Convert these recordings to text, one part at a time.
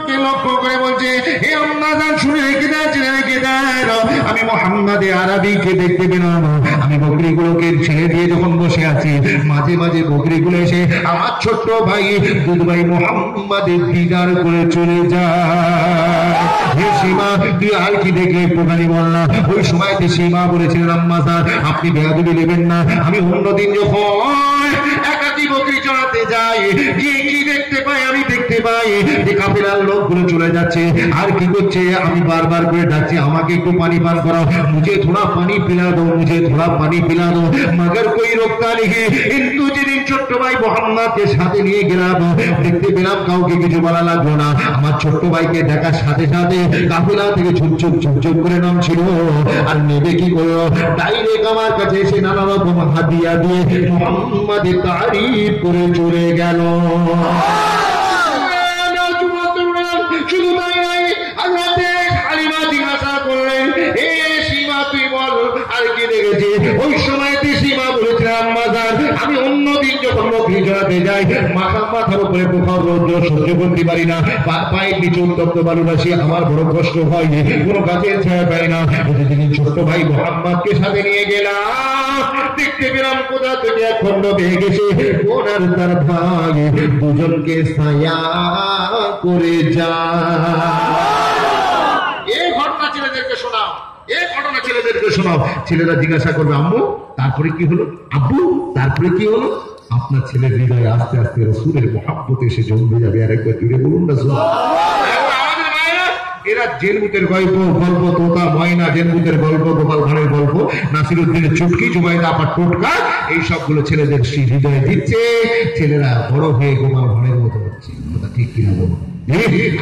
মুহাম্মদকে লক্ষ্য করে বলছে, হে আম্মা জান শুনে রেখে দেন, আমি মুহাম্মদ আরবিকে দেখতে পেলাম। আমি বকরিগুলোকে ছেড়ে দিয়ে যখন বসে আছি, মাঝে মাঝে বকরিগুলো এসে আমার ছোট্ট ভাই দুধ ভাই মুহাম্মদের দিদার করে চলে যায়। হে সীমা, তুই আর কি দেখলে একটুখানি বলনা। ওই সময়তে সীমা বলেছিলেন, আম্মা জান আপনি বেয়াদবি নেবেন না। আমি অন্যদিন যখন একাকি বকরি চড়াতে যাই, গিয়ে কি দেখতে পাই, আমি দেখতে পাই যে কাফেলার লোকগুলো চলে যাচ্ছে। আর কি করছে, আমি বারবার করে ডাকছি, আমাকে একটু পানি পান করাও, মুঝে থোড়া পানি পিলা দো, মুঝে থোড়া পানি পিলা দো, মগর কোই রোকতা নেই। কিন্তু যেদিন ছোট্ট ভাই মোহাম্মদকে সাথে নিয়ে গেলাম, দেখতে পেলাম কাউকে কিছু বলা লাগলো না। আমার ছোট্ট ভাইকে দেখার সাথে সাথে কাফেলা থেকে ঝুপঝুপ ঝুপঝুপ করে নামছিল। আর নেবে কি করলো, ডাইরেক্ট আমার কাছে এসে নানা রকম হাদিয়া দিয়ে মোহাম্মদের তারিফ করে চলে গেল। শুধু তাই নয়, আল্লাহতে হালিমা জিজ্ঞাসা করলেন, হে সীমা তুই বল আর কি দেখেছি। ওই সময়তে সীমা বলেছিলেন, আম্মা জান আমি অন্যদিন যখন বকরি চড়াতে যাই, মাথার উপরে প্রখর রৌদ্র সহ্য করতে পারি না, পায়ের নিচে উত্তপ্ত বালুরাশি, আমার বড় কষ্ট হয়, কোনো গাছের ছায়া পাই না। যেদিন ছোট্ট ভাই মোহাম্মদকে সাথে নিয়ে গেলাম, দেখতে পেলাম কোথা থেকে এক খন্ড পেয়ে গেছে, ওনার তার ভাই দুজনকে ছায়া করে এই ঘটনা ছেলেদেরকে শোনাও, এই ঘটনা ছেলেদেরকে শোনাও। ছেলেরা জিজ্ঞাসা করবে, আম্মু তারপরে কি হলো, আব্বু তারপরে কি হলো। আপনার ছেলের হৃদয়ে আস্তে আস্তে রাসূলের মহব্বত এসে জন্মে যাবে। আর একবার জুড়ে বলুন না। এরা জেলবুতের গল্প, তোতা ময়না, জেলবুতের গল্প, গোপাল ভাঁড়ের গল্প, নাসিরউদ্দিনের চুটকি, জুবাইদা আপার টোটকা, এই সবগুলো ছেলেদের হৃদয়ে দিচ্ছে। ছেলেরা বড় হয়ে গোপাল ভাঁড়ের মতো হচ্ছে। কথা ঠিক কিনা বলুন।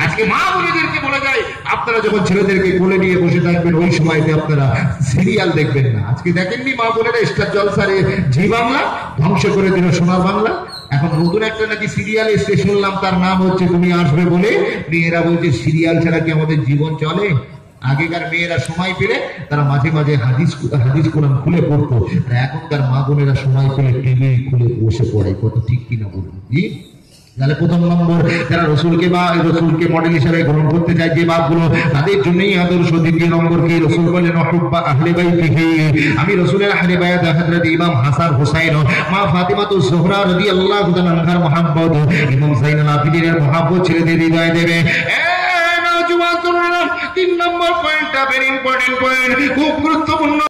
আজকে মা বোনেদেরকে বলে যায়, আপনারা যখন ছেলেদেরকে কোলে নিয়ে বসে থাকবেন, ওই সময়তে আপনারা সিরিয়াল দেখবেন না। আজকে দেখেননি মা বোনেরা স্টার জলসারে জি বাংলা ধ্বংস করে দিল সোনার বাংলা। এখন নতুন একটা নাকি সিরিয়াল এসে শুনলাম, তার নাম হচ্ছে তুমি আসবে বলে। মেয়েরা বলছে সিরিয়াল ছাড়া কি আমাদের জীবন চলে। আগেকার মেয়েরা সময় পেলে তারা মাঝে মাঝে হাদিস কোরআন খুলে পড়তো, আর এখনকার মা বোনেরা সময় পেলে টিভি খুলে বসে পড়ে। কত ঠিক কিনা বলুন। তাহলে প্রথম নম্বর, যারা রসুলকে মডেল হিসেবে গ্রহণ করতে চায় যে বাপগুলো, তাদের জন্যই আদর্শ। দ্বিতীয় নম্বর কি, রসুল বলেন হুব্বা আহলে বাইতিহি, আমি রসুলের আহলে বাইত হযরত ইমাম হাসান হুসাইন, মা ফাতিমাতুজ যোহরা রাদিয়াল্লাহু তাআলা আনহার মহব্বত, ইমাম যাইনুল আবিদিনের মহব্বত ছেলেদের হৃদয়ে দেবে। তিন নম্বর পয়েন্টটা ভেরি ইম্পর্টেন্ট পয়েন্ট, খুব গুরুত্বপূর্ণ।